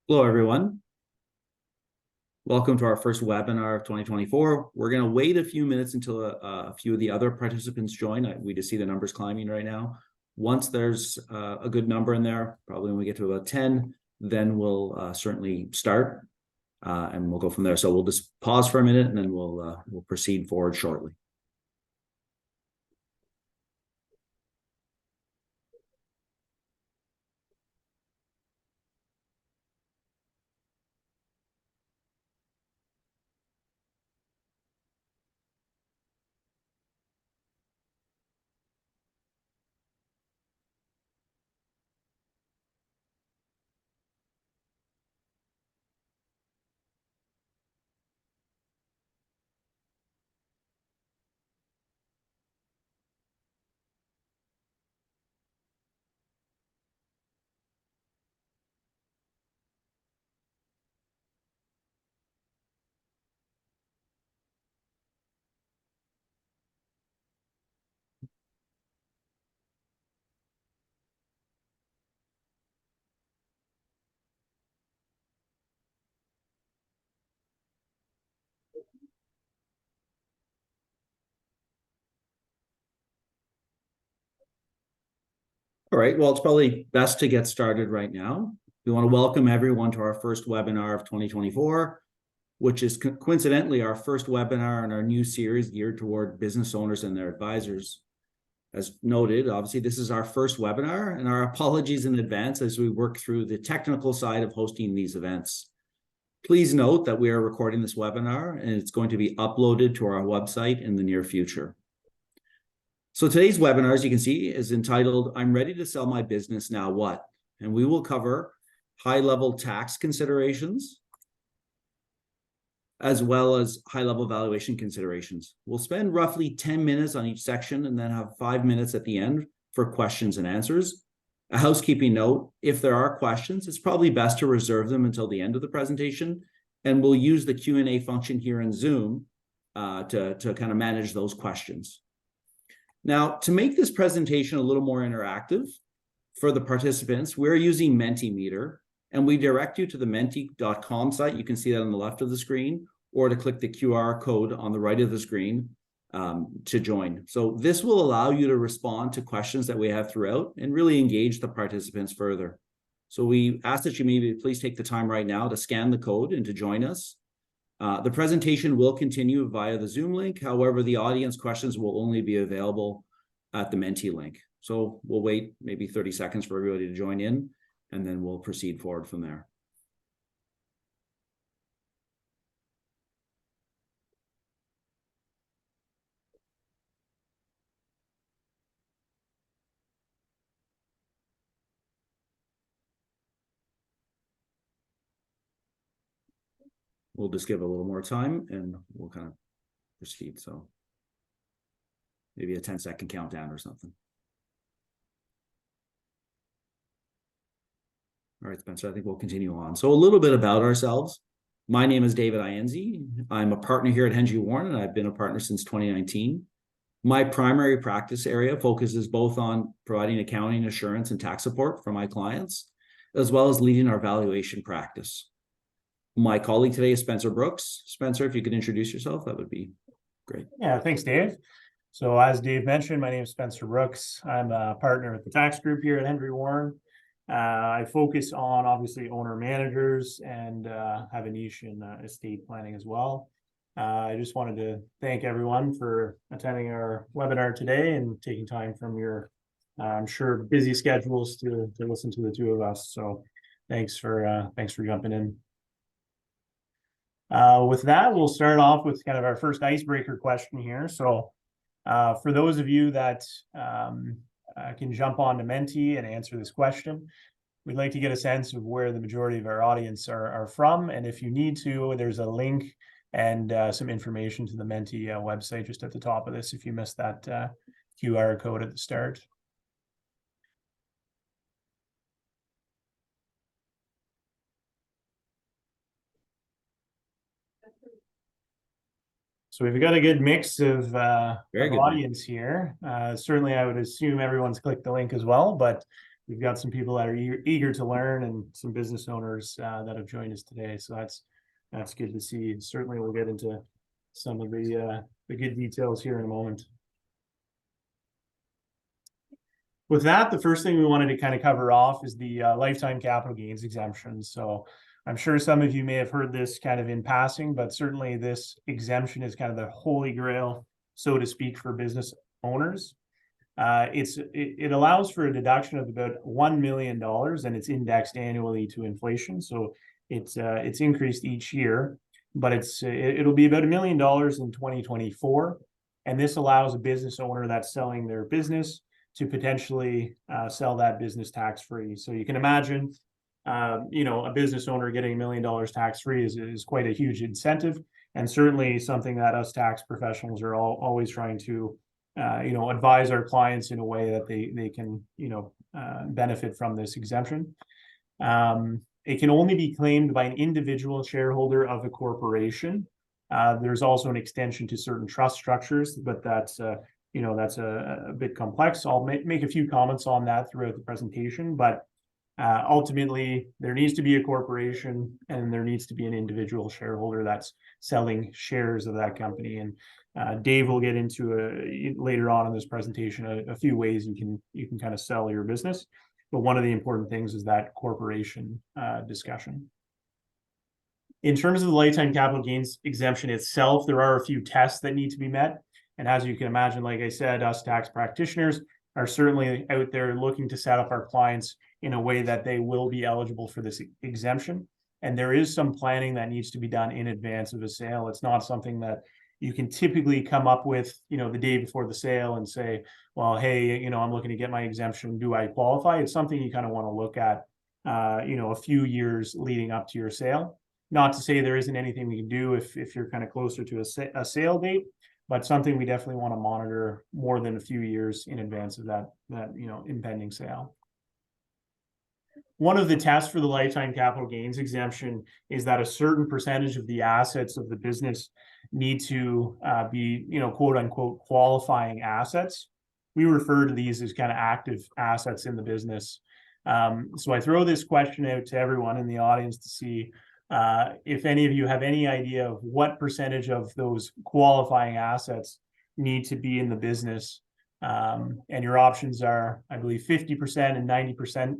Hello, everyone. Welcome to our first webinar of 2024. We're going to wait a few minutes until a few of the other participants join. We just see the numbers climbing right now. Once there's a good number in there, probably when we get to about 10, then we'll certainly start and we'll go from there. So we'll just pause for a minute and then we'll proceed forward shortly. All right, well, it's probably best to get started right now. We want to welcome everyone to our first webinar of 2024, which is coincidentally our first webinar in our new series geared toward business owners and their advisors. As noted, obviously, this is our first webinar, and our apologies in advance as we work through the technical side of hosting these events. Please note that we are recording this webinar, and it's going to be uploaded to our website in the near future. So today's webinar, as you can see, is entitled, I'm Ready to Sell My Business, Now What? And we will cover high-level tax considerations, as well as high-level valuation considerations. We'll spend roughly 10 minutes on each section and then have 5 minutes at the end for questions and answers. A housekeeping note, if there are questions, it's probably best to reserve them until the end of the presentation, and we'll use the Q&A function here in Zoom to kind of manage those questions. Now, to make this presentation a little more interactive for the participants, we're using Mentimeter, and we direct you to the menti.com site. You can see that on the left of the screen, or to click the QR code on the right of the screen to join. So this will allow you to respond to questions that we have throughout and really engage the participants further. So we ask that you maybe please take the time right now to scan the code and to join us. The presentation will continue via the Zoom link. However, the audience questions will only be available at the Menti link. So we'll wait maybe 30 seconds for everybody to join in, and then we'll proceed forward from there. We'll just give a little more time and we'll kind of proceed. So maybe a 10-second countdown or something. All right, Spencer, I think we'll continue on. So a little bit about ourselves. My name is David Ienzi. I'm a partner here at Henry Warren, and I've been a partner since 2019. My primary practice area focuses both on providing accounting, assurance, and tax support for my clients, as well as leading our valuation practice. My colleague today is Spencer Brooks. Spencer, if you could introduce yourself, that would be great. Yeah, thanks, Dave. So as Dave mentioned, my name is Spencer Brooks. I'm a partner at the tax group here at Henry Warren. I focus on obviously owner managers and have a niche in estate planning as well. I just wanted to thank everyone for attending our webinar today and taking time from your, I'm sure, busy schedules to listen to the two of us. So thanks for jumping in. With that, we'll start off with kind of our first icebreaker question here. So for those of you that can jump on to Menti and answer this question, we'd like to get a sense of where the majority of our audience are from. And if you need to, there's a link and some information to the Menti website just at the top of this if you missed that QR code at the start. So we've got a good mix of audience here. Certainly, I would assume everyone's clicked the link as well, but we've got some people that are eager to learn, and some business owners that have joined us today. So that's good to see. And certainly we'll get into some of the good details here in a moment. With that, the first thing we wanted to kind of cover off is the lifetime capital gains exemption. So I'm sure some of you may have heard this kind of in passing, but certainly this exemption is kind of the holy grail, so to speak, for business owners. It allows for a deduction of about $1 million, and it's indexed annually to inflation. So it's increased each year, but it'll be about $1 million in 2024. And this allows a business owner that's selling their business to potentially sell that business tax-free. So you can imagine, a business owner getting $1 million tax-free is quite a huge incentive, and certainly something that us tax professionals are always trying to, advise our clients in a way that they can, benefit from this exemption. It can only be claimed by an individual shareholder of a corporation. There's also an extension to certain trust structures, but that's a bit complex. I'll make a few comments on that throughout the presentation, but ultimately there needs to be a corporation, and there needs to be an individual shareholder that's selling shares of that company. And Dave will get into later on in this presentation a few ways you can kind of sell your business. But one of the important things is that corporation discussion. In terms of the lifetime capital gains exemption itself, there are a few tests that need to be met. And as you can imagine, like I said, us tax practitioners are certainly out there looking to set up our clients in a way that they will be eligible for this exemption. And there is some planning that needs to be done in advance of a sale. It's not something that you can typically come up with, the day before the sale and say, well, hey, I'm looking to get my exemption. Do I qualify? It's something you kind of want to look at, a few years leading up to your sale. Not to say there isn't anything we can do if you're kind of closer to a sale date, but something we definitely want to monitor more than a few years in advance of that impending sale. One of the tests for the lifetime capital gains exemption is that a certain percentage of the assets of the business need to be, quote unquote, qualifying assets. We refer to these as kind of active assets in the business. So I throw this question out to everyone in the audience to see if any of you have any idea of what percentage of those qualifying assets need to be in the business. And your options are, I believe, 50% and 90%.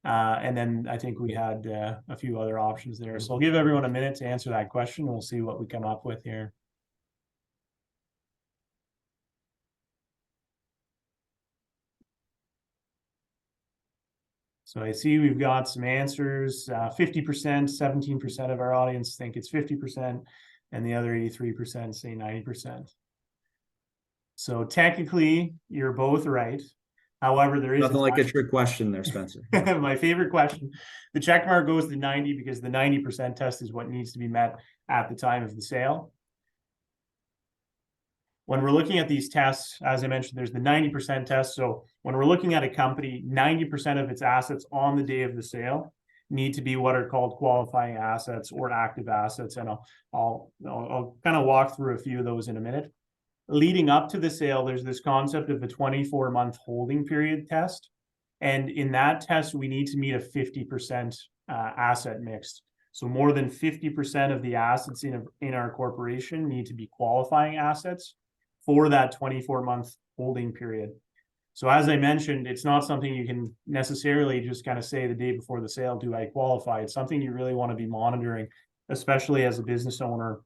And then I think we had a few other options there. So I'll give everyone a minute to answer that question. We'll see what we come up with here. So I see we've got some answers. 50%, 17% of our audience think it's 50%, and the other 83% say 90%. So technically, you're both right. However, there is nothing like a trick question there, Spencer. My favorite question. The check mark goes to 90 because the 90% test is what needs to be met at the time of the sale. When we're looking at these tests, as I mentioned, there's the 90% test. So when we're looking at a company, 90% of its assets on the day of the sale need to be what are called qualifying assets or active assets. And I'll kind of walk through a few of those in a minute. Leading up to the sale, there's this concept of the 24-month holding period test. And in that test, we need to meet a 50% asset mix. So more than 50% of the assets in our corporation need to be qualifying assets for that 24-month holding period. So as I mentioned, it's not something you can necessarily just kind of say the day before the sale, do I qualify? It's something you really want to be monitoring, especially as a business owner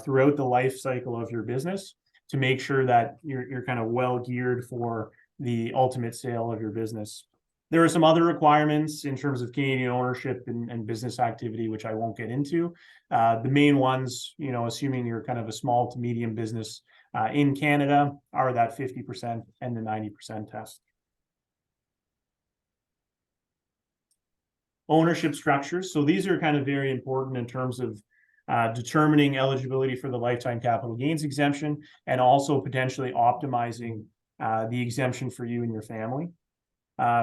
throughout the life cycle of your business, to make sure that you're kind of well geared for the ultimate sale of your business. There are some other requirements in terms of Canadian ownership and business activity, which I won't get into. The main ones, assuming you're kind of a small to medium business in Canada, are that 50% and the 90% test. Ownership structures. So these are kind of very important in terms of determining eligibility for the lifetime capital gains exemption, and also potentially optimizing the exemption for you and your family.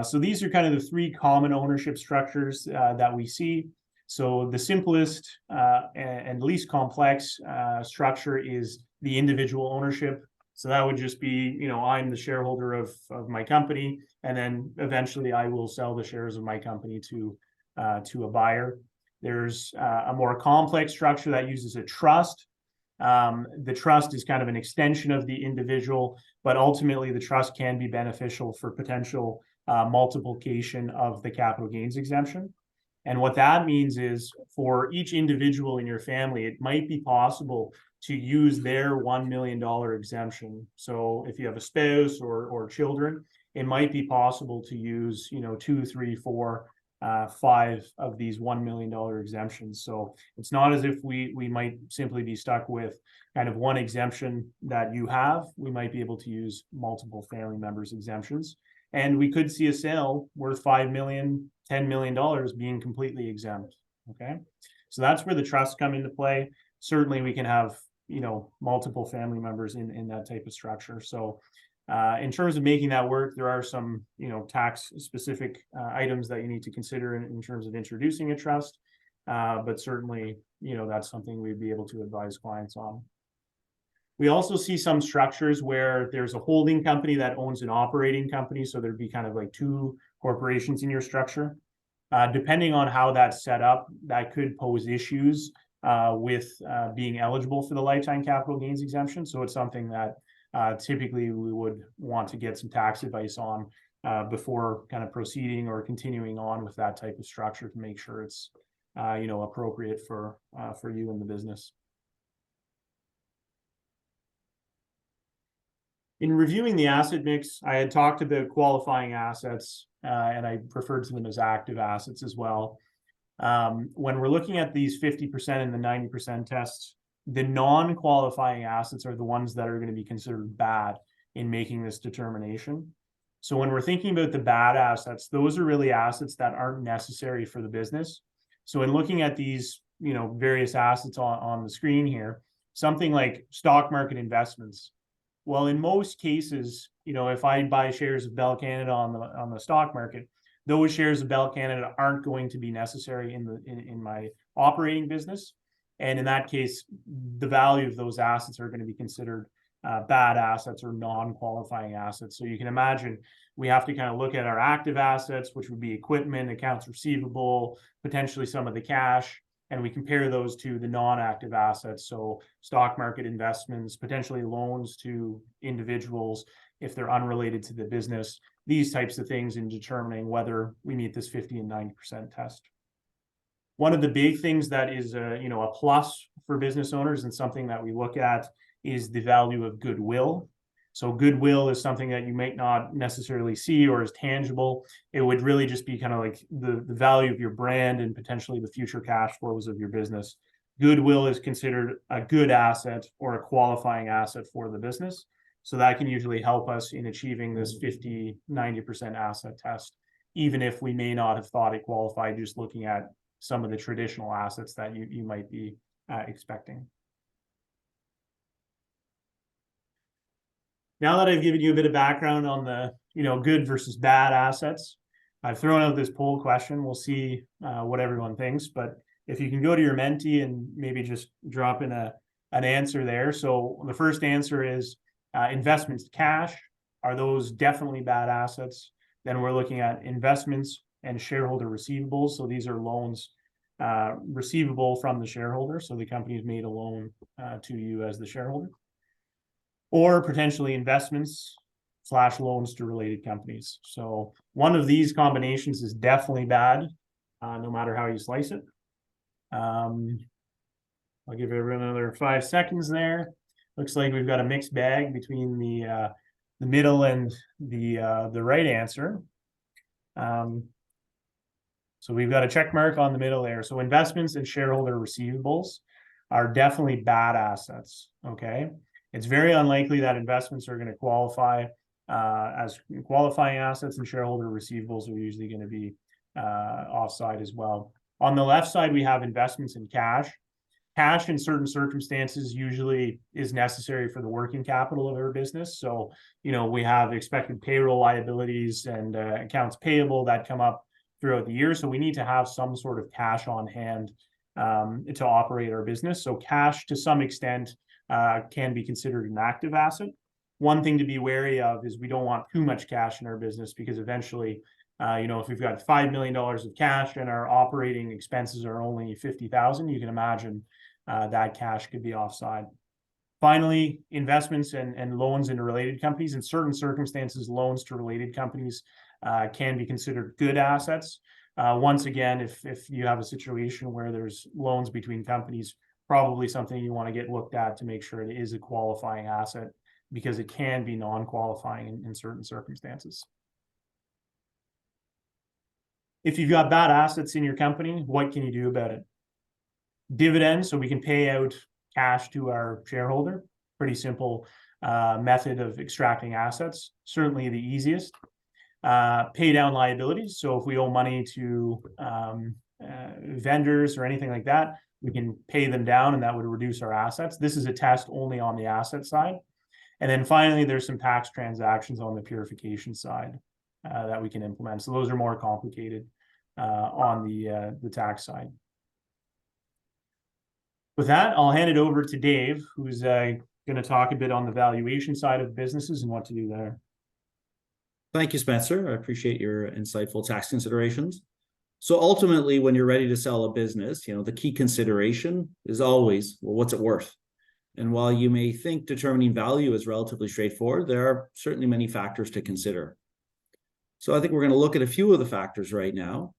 So these are kind of the three common ownership structures that we see. So the simplest and least complex structure is the individual ownership. So that would just be, you know, I'm the shareholder of my company, and then eventually I will sell the shares of my company to a buyer. There's a more complex structure that uses a trust. The trust is kind of an extension of the individual, but ultimately the trust can be beneficial for potential multiplication of the capital gains exemption. And what that means is for each individual in your family, it might be possible to use their $1 million exemption. So if you have a spouse or children, it might be possible to use, you know, 2, 3, 4, 5 of these $1 million exemptions. So it's not as if we might simply be stuck with kind of one exemption that you have. We might be able to use multiple family members exemptions. And we could see a sale worth $5 million, $10 million being completely exempt. Okay. So that's where the trusts come into play. Certainly we can have, you know, multiple family members in that type of structure. So in terms of making that work, there are some, you know, tax specific items that you need to consider in terms of introducing a trust. But certainly, you know, that's something we'd be able to advise clients on. We also see some structures where there's a holding company that owns an operating company. So there'd be kind of like 2 corporations in your structure. Depending on how that's set up, that could pose issues with being eligible for the lifetime capital gains exemption. So it's something that typically we would want to get some tax advice on before kind of proceeding or continuing on with that type of structure to make sure it's you know, appropriate for you in the business. In reviewing the asset mix, I had talked about qualifying assets, and I referred to them as active assets as well. When we're looking at these 50% and the 90% tests, the non-qualifying assets are the ones that are going to be considered bad in making this determination. So when we're thinking about the bad assets, those are really assets that aren't necessary for the business. So in looking at these, you know, various assets on the screen here, something like stock market investments. Well, in most cases, you know, if I buy shares of Bell Canada on the stock market, those shares of Bell Canada aren't going to be necessary in my operating business. And in that case, the value of those assets are going to be considered bad assets or non-qualifying assets. So you can imagine we have to kind of look at our active assets, which would be equipment, accounts receivable, potentially some of the cash, and we compare those to the non-active assets. So stock market investments, potentially loans to individuals if they're unrelated to the business, these types of things in determining whether we meet this 50 and 90% test. One of the big things that is you know, a plus for business owners and something that we look at is the value of goodwill. So goodwill is something that you might not necessarily see or is tangible. It would really just be kind of like the value of your brand and potentially the future cash flows of your business. Goodwill is considered a good asset or a qualifying asset for the business. So that can usually help us in achieving this 50, 90% asset test, even if we may not have thought it qualified just looking at some of the traditional assets that you might be expecting. Now that I've given you a bit of background on the, you know, good versus bad assets, I've thrown out this poll question. We'll see what everyone thinks, but if you can go to your Menti and maybe just drop in an answer there. So the first answer is investments cash. Are those definitely bad assets? Then we're looking at investments and shareholder receivables. So these are loans receivable from the shareholder. So the company's made a loan to you as the shareholder. Or potentially investments / loans to related companies. So one of these combinations is definitely bad, no matter how you slice it. I'll give everyone another 5 seconds there. Looks like we've got a mixed bag between the middle and the right answer. So we've got a check mark on the middle there. So investments and shareholder receivables are definitely bad assets. Okay. It's very unlikely that investments are going to qualify as qualifying assets, and shareholder receivables are usually going to be offside as well. On the left side, we have investments in cash. Cash in certain circumstances usually is necessary for the working capital of our business. So, you know, we have expected payroll liabilities and accounts payable that come up throughout the year. So we need to have some sort of cash on hand to operate our business. So cash, to some extent, can be considered an active asset. one thing to be wary of is we don't want too much cash in our business, because eventually, if we've got $5 million of cash and our operating expenses are only 50,000, you can imagine that cash could be offside. Finally, investments and loans into related companies. In certain circumstances, loans to related companies can be considered good assets. Once again, if you have a situation where there's loans between companies, probably something you want to get looked at to make sure it is a qualifying asset, because it can be non-qualifying in certain circumstances. If you've got bad assets in your company, what can you do about it? Dividends, so we can pay out cash to our shareholder. Pretty simple method of extracting assets, certainly the easiest. Pay down liabilities, so if we owe money to vendors or anything like that, we can pay them down, and that would reduce our assets. This is a test only on the asset side. And then finally, there's some tax transactions on the purification side that we can implement. So those are more complicated on the tax side. With that, I'll hand it over to Dave, who's going to talk a bit on the valuation side of businesses and what to do there. Thank you, Spencer. I appreciate your insightful tax considerations. So ultimately, when you're ready to sell a business, the key consideration is always, well, what's it worth? And while you may think determining value is relatively straightforward, there are certainly many factors to consider. So I think we're going to look at a few of the factors right now.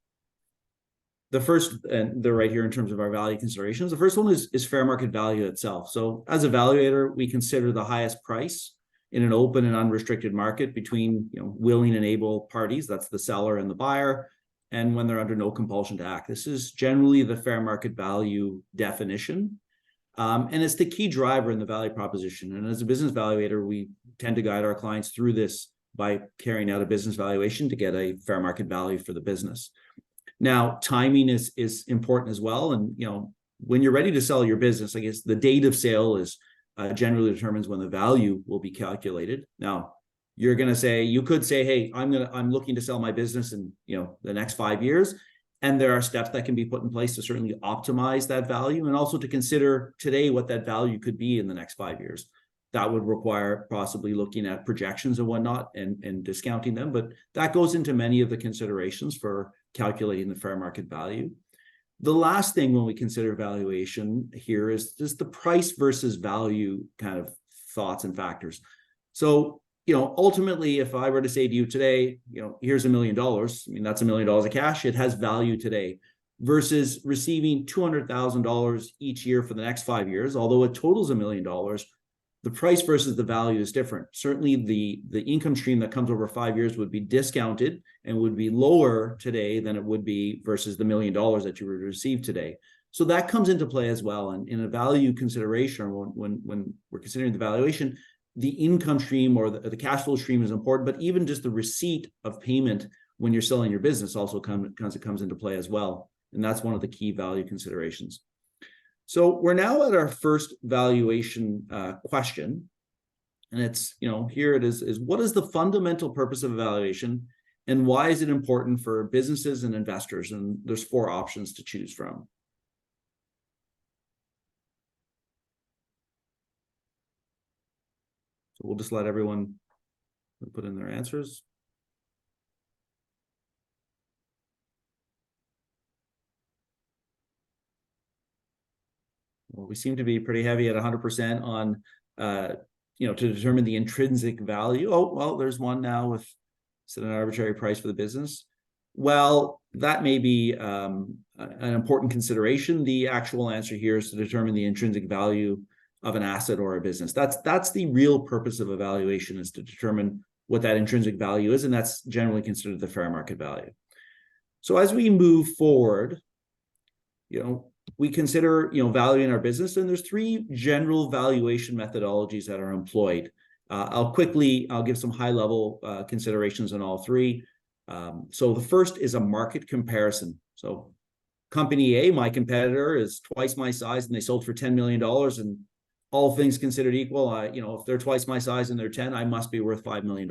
The first, and they're right here in terms of our value considerations. The first one is fair market value itself. So as an evaluator, we consider the highest price in an open and unrestricted market between willing and able parties. That's the seller and the buyer, and when they're under no compulsion to act. This is generally the fair market value definition. And it's the key driver in the value proposition. And as a business valuator, we tend to guide our clients through this by carrying out a business valuation to get a fair market value for the business. Now, timing is important as well. And, when you're ready to sell your business, I guess the date of sale is generally determines when the value will be calculated. Now, you could say, hey, I'm looking to sell my business in, the next 5 years. And there are steps that can be put in place to certainly optimize that value, and also to consider today what that value could be in the next 5 years. That would require possibly looking at projections and whatnot and discounting them. But that goes into many of the considerations for calculating the fair market value. The last thing when we consider valuation here is just the price versus value kind of thoughts and factors. So, ultimately, if I were to say to you today, here's $1 million, that's $1 million of cash, it has value today, versus receiving $200,000 each year for the next 5 years, although it totals $1 million, the price versus the value is different. Certainly the income stream that comes over 5 years would be discounted and would be lower today than it would be versus the $1 million that you would receive today. So that comes into play as well. And in a value consideration, or when we're considering the valuation, the income stream or the cash flow stream is important, but even just the receipt of payment when you're selling your business also comes into play as well. And that's one of the key value considerations. So we're now at our first valuation question. And it's, here it is what is the fundamental purpose of evaluation, and why is it important for businesses and investors? And there's 4 options to choose from. So we'll just let everyone put in their answers. Well, we seem to be pretty heavy at 100% on, to determine the intrinsic value. Oh, well, there's one now with set an arbitrary price for the business. Well, that may be an important consideration. The actual answer here is to determine the intrinsic value of an asset or a business. That's the real purpose of evaluation, is to determine what that intrinsic value is, and that's generally considered the fair market value. So as we move forward, we consider valuing our business, and there's 3 general valuation methodologies that are employed. I'll give some high level considerations on all 3. So the first is a market comparison. So company A, my competitor, is twice my size and they sold for $10 million, and all things considered equal, if they're twice my size and they're 10, I must be worth $5 million.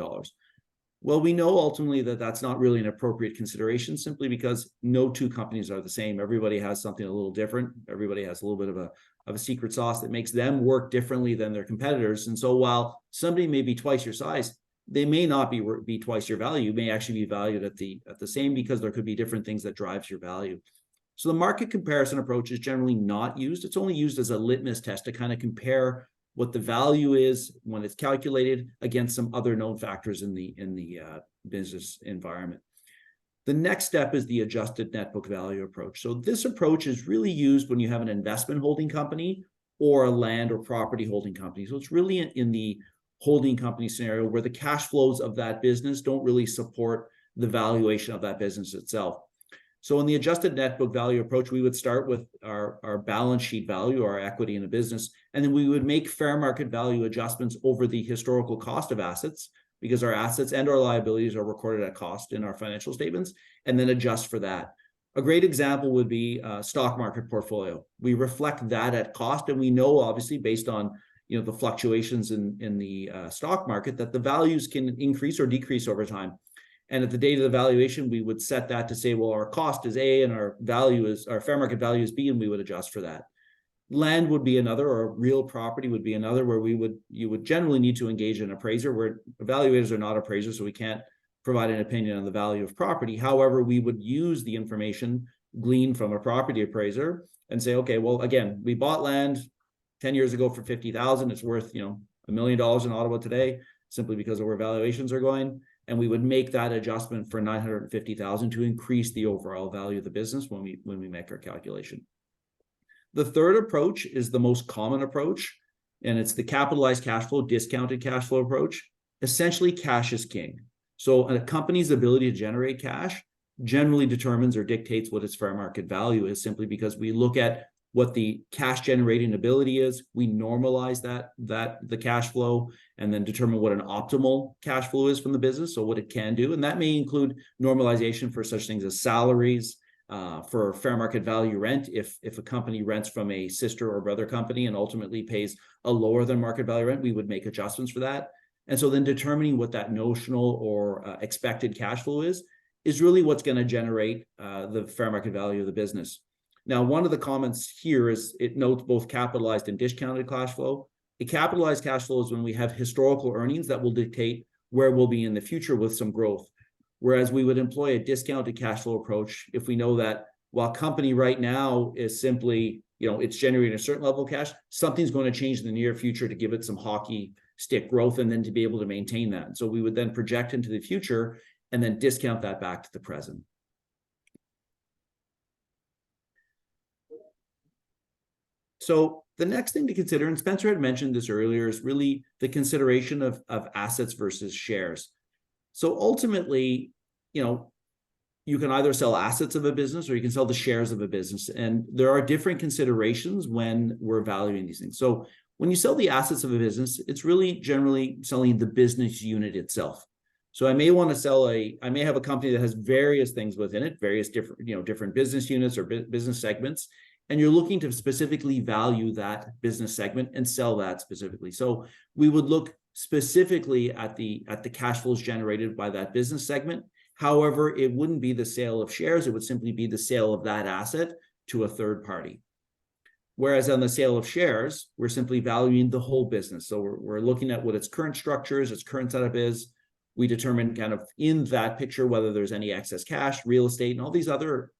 Well, we know ultimately that that's not really an appropriate consideration, simply because no two companies are the same. Everybody has something a little different. Everybody has a little bit of a secret sauce that makes them work differently than their competitors. And so while somebody may be twice your size, they may not be twice your value. You may actually be valued at the same, because there could be different things that drives your value. So the market comparison approach is generally not used. It's only used as a litmus test to kind of compare what the value is when it's calculated against some other known factors in the business environment. The next step is the adjusted net book value approach. So this approach is really used when you have an investment holding company or a land or property holding company. So it's really in the holding company scenario where the cash flows of that business don't really support the valuation of that business itself. So in the adjusted net book value approach, we would start with our balance sheet value, our equity in a business, and then we would make fair market value adjustments over the historical cost of assets, because our assets and our liabilities are recorded at cost in our financial statements, and then adjust for that. A great example would be a stock market portfolio. We reflect that at cost, and we know, obviously, based on the fluctuations in the stock market, that the values can increase or decrease over time. And at the date of the valuation, we would set that to say, well, our cost is A and our fair market value is B, and we would adjust for that. Land would be another, or real property would be another, where you would generally need to engage an appraiser, where evaluators are not appraisers, so we can't provide an opinion on the value of property. However, we would use the information gleaned from a property appraiser and say, okay, well, again, we bought land 10 years ago for $50,000. It's worth, $1 million in Ottawa today, simply because of where valuations are going. And we would make that adjustment for $950,000 to increase the overall value of the business when we make our calculation. The third approach is the most common approach, and it's the capitalized cash flow, discounted cash flow approach. Essentially, cash is king. So a company's ability to generate cash generally determines or dictates what its fair market value is, simply because we look at what the cash generating ability is. We normalize the cash flow, and then determine what an optimal cash flow is from the business, so what it can do. And that may include normalization for such things as salaries, for fair market value rent. If a company rents from a sister or brother company and ultimately pays a lower than market value rent, we would make adjustments for that. And so then determining what that notional or expected cash flow is really what's going to generate the fair market value of the business. Now, one of the comments here is it notes both capitalized and discounted cash flow. A capitalized cash flow is when we have historical earnings that will dictate where we'll be in the future with some growth. Whereas we would employ a discounted cash flow approach if we know that while company right now is simply, it's generating a certain level of cash, something's going to change in the near future to give it some hockey stick growth, and then to be able to maintain that. And so we would then project into the future and then discount that back to the present. So the next thing to consider, and Spencer had mentioned this earlier, is really the consideration of assets versus shares. So ultimately, you can either sell assets of a business or you can sell the shares of a business. And there are different considerations when we're valuing these things. So when you sell the assets of a business, it's really generally selling the business unit itself. So I may have a company that has various things within it, various different business units or business segments. And you're looking to specifically value that business segment and sell that specifically. So we would look specifically at the cash flows generated by that business segment. However, it wouldn't be the sale of shares. It would simply be the sale of that asset to a third party. Whereas on the sale of shares, we're simply valuing the whole business. So we're looking at what its current structure is, its current setup is. We determine kind of in that picture whether there's any excess cash, real estate, and all these other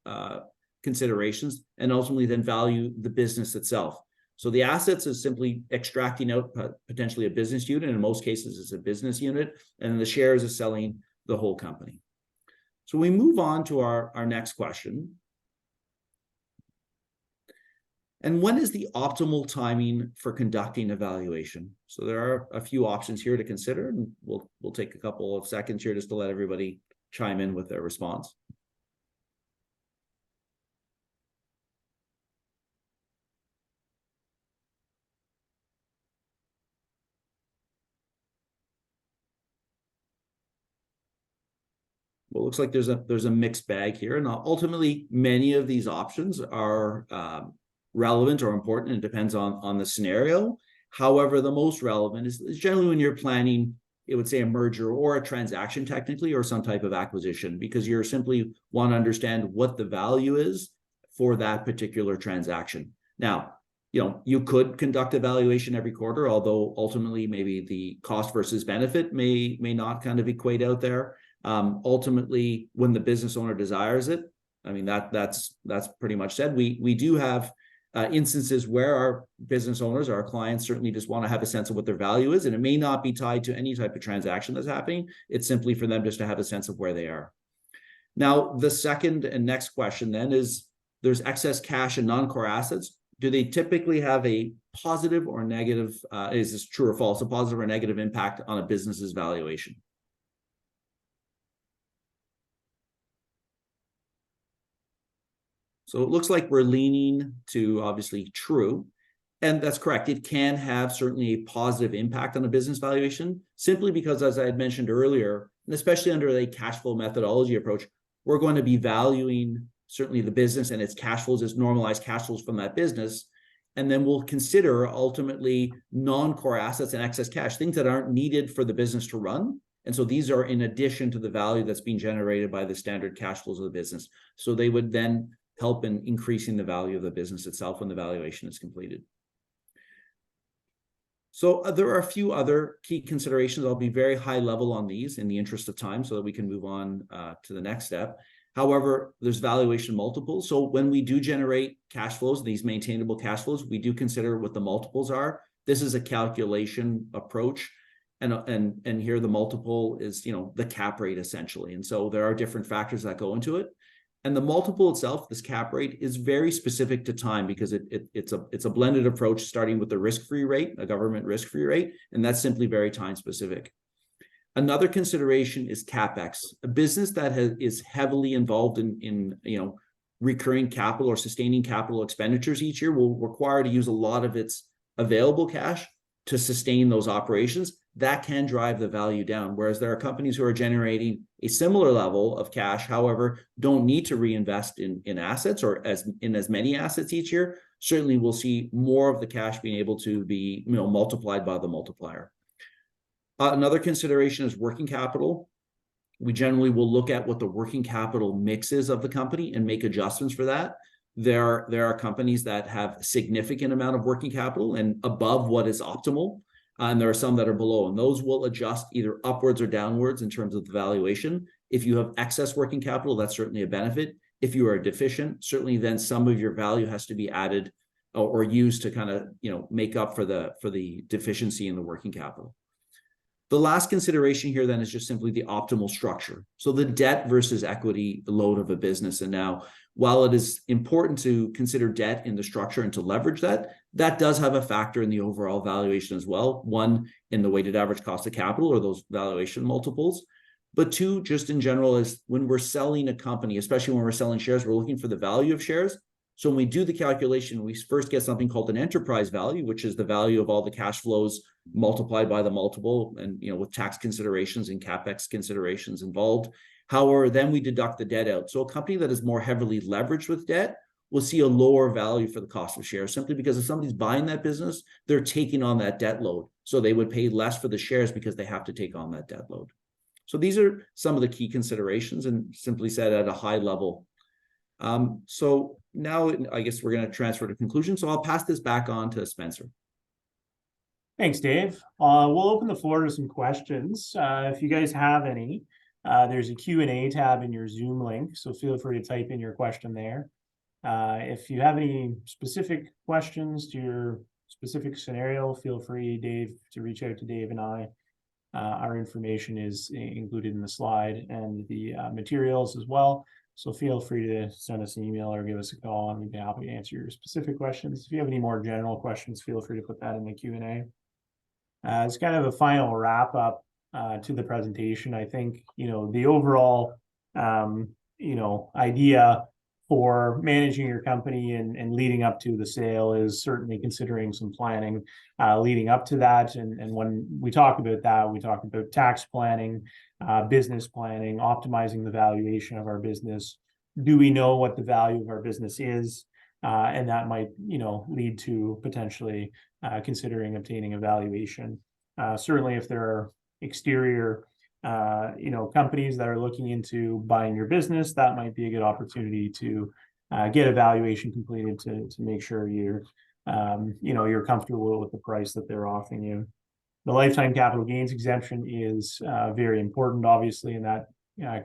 considerations, and ultimately then value the business itself. So the assets is simply extracting out potentially a business unit. In most cases, it's a business unit, and the shares is selling the whole company. So we move on to our next question. And when is the optimal timing for conducting a valuation? So there are a few options here to consider, and we'll take a couple of seconds here just to let everybody chime in with their response. Well, it looks like there's a mixed bag here, and ultimately many of these options are relevant or important. It depends on the scenario. However, the most relevant is generally when you're planning it would say a merger or a transaction technically, or some type of acquisition, because you're simply want to understand what the value is for that particular transaction. Now, you could conduct a valuation every quarter, although ultimately maybe the cost versus benefit may not kind of equate out there. Ultimately, when the business owner desires it, I mean, that's pretty much said. We do have instances where our business owners, our clients, certainly just want to have a sense of what their value is, and it may not be tied to any type of transaction that's happening. It's simply for them just to have a sense of where they are. Now, the second and next question then is, there's excess cash and non-core assets. Do they typically have a positive or negative, is this true or false, a positive or negative impact on a business's valuation? So it looks like we're leaning to obviously true, and that's correct. It can have certainly a positive impact on a business valuation, simply because, as I had mentioned earlier, and especially under a cash flow methodology approach, we're going to be valuing certainly the business and its cash flows as normalized cash flows from that business. And then we'll consider ultimately non-core assets and excess cash, things that aren't needed for the business to run. And so these are in addition to the value that's being generated by the standard cash flows of the business. So they would then help in increasing the value of the business itself when the valuation is completed. So there are a few other key considerations. I'll be very high level on these in the interest of time so that we can move on to the next step. However, there's valuation multiples. So when we do generate cash flows, these maintainable cash flows, we do consider what the multiples are. This is a calculation approach. And here the multiple is, the cap rate essentially. And so there are different factors that go into it. And the multiple itself, this cap rate, is very specific to time, because it's a blended approach starting with the risk-free rate, a government risk-free rate, and that's simply very time specific. Another consideration is CapEx. A business that is heavily involved in recurring capital or sustaining capital expenditures each year will require to use a lot of its available cash to sustain those operations. That can drive the value down. Whereas there are companies who are generating a similar level of cash, however, don't need to reinvest in assets or as many assets each year. Certainly we'll see more of the cash being able to be multiplied by the multiplier. Another consideration is working capital. We generally will look at what the working capital mix is of the company and make adjustments for that. There are companies that have significant amount of working capital and above what is optimal, and there are some that are below, and those will adjust either upwards or downwards in terms of the valuation. If you have excess working capital, that's certainly a benefit. If you are deficient, certainly then some of your value has to be added or used to kind of make up for the deficiency in the working capital. The last consideration here then is just simply the optimal structure. So the debt versus equity load of a business. And now, while it is important to consider debt in the structure and to leverage that, that does have a factor in the overall valuation as well. One, in the weighted average cost of capital or those valuation multiples. But two, just in general, is when we're selling a company, especially when we're selling shares, we're looking for the value of shares. So when we do the calculation, we first get something called an enterprise value, which is the value of all the cash flows multiplied by the multiple, and with tax considerations and CapEx considerations involved. However, then we deduct the debt out. So a company that is more heavily leveraged with debt will see a lower value for the cost of shares, simply because if somebody's buying that business, they're taking on that debt load. So they would pay less for the shares because they have to take on that debt load. So these are some of the key considerations, and simply said at a high level. So now I guess we're going to transfer to conclusion. So I'll pass this back on to Spencer. Thanks, Dave. We'll open the floor to some questions. If you guys have any, there's a Q&A tab in your Zoom link, so feel free to type in your question there. If you have any specific questions to your specific scenario, feel free, Dave, to reach out to Dave and I. Our information is included in the slide and the materials as well. So feel free to send us an email or give us a call, and we'd be happy to answer your specific questions. If you have any more general questions, feel free to put that in the Q&A. It's kind of a final wrap up to the presentation. I think, the overall, idea for managing your company and leading up to the sale is certainly considering some planning leading up to that. And when we talk about that, we talk about tax planning, business planning, optimizing the valuation of our business. Do we know what the value of our business is? And that might, lead to potentially considering obtaining a valuation. Certainly, if there are exterior companies that are looking into buying your business, that might be a good opportunity to get a valuation completed to make sure you're you're comfortable with the price that they're offering you. The lifetime capital gains exemption is very important, obviously, in that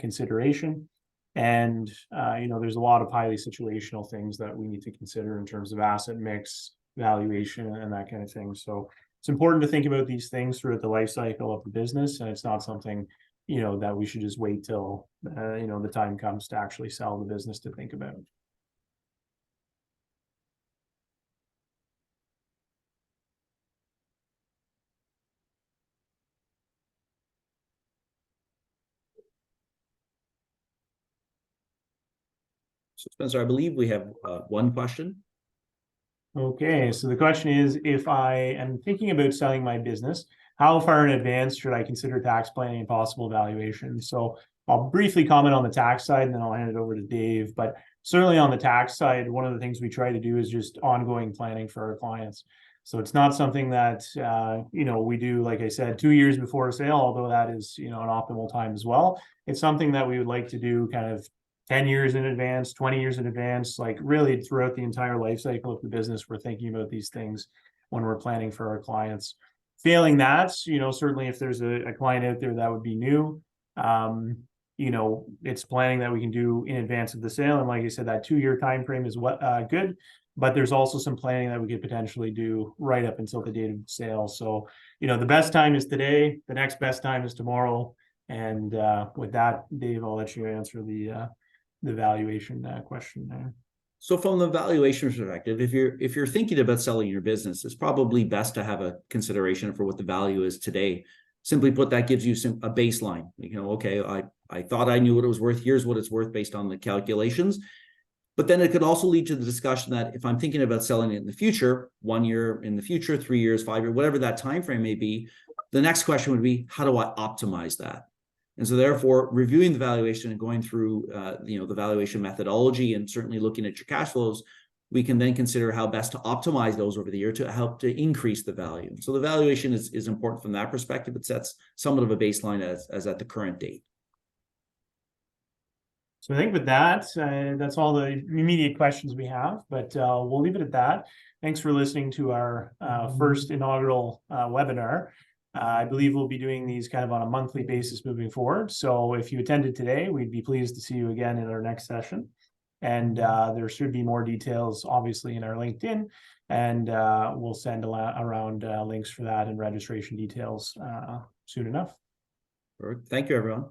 consideration. And there's a lot of highly situational things that we need to consider in terms of asset mix, valuation, and that kind of thing. So it's important to think about these things throughout the life cycle of the business, and it's not something that we should just wait till the time comes to actually sell the business to think about. So Spencer, I believe we have one question. Okay, so the question is, if I am thinking about selling my business, how far in advance should I consider tax planning and possible valuation? So I'll briefly comment on the tax side, and then I'll hand it over to Dave. But certainly on the tax side, one of the things we try to do is just ongoing planning for our clients. So it's not something that we do, like I said, 2 years before a sale, although that is an optimal time as well. It's something that we would like to do kind of 10 years in advance, 20 years in advance, like really throughout the entire life cycle of the business. We're thinking about these things when we're planning for our clients. Failing that, certainly if there's a client out there that would be new, it's planning that we can do in advance of the sale. And like I said, that 2-year time frame is good, but there's also some planning that we could potentially do right up until the date of the sale. So, the best time is today, the next best time is tomorrow. And with that, Dave, I'll let you answer the valuation question there. So from the valuation perspective, if you're thinking about selling your business, it's probably best to have a consideration for what the value is today. Simply put, that gives you a baseline. Okay, I thought I knew what it was worth. Here's what it's worth based on the calculations. But then it could also lead to the discussion that if I'm thinking about selling it in the future, 1 year in the future, 3 years, 5 years, whatever that time frame may be, the next question would be, how do I optimize that? And so therefore, reviewing the valuation and going through the valuation methodology and certainly looking at your cash flows, we can then consider how best to optimize those over the year to help to increase the value. So the valuation is important from that perspective. It sets somewhat of a baseline as at the current date. So I think with that, that's all the immediate questions we have, but we'll leave it at that. Thanks for listening to our first inaugural webinar. I believe we'll be doing these kind of on a monthly basis moving forward. So if you attended today, we'd be pleased to see you again in our next session. And there should be more details, obviously, in our LinkedIn. And we'll send around links for that and registration details soon enough. Thank you, everyone.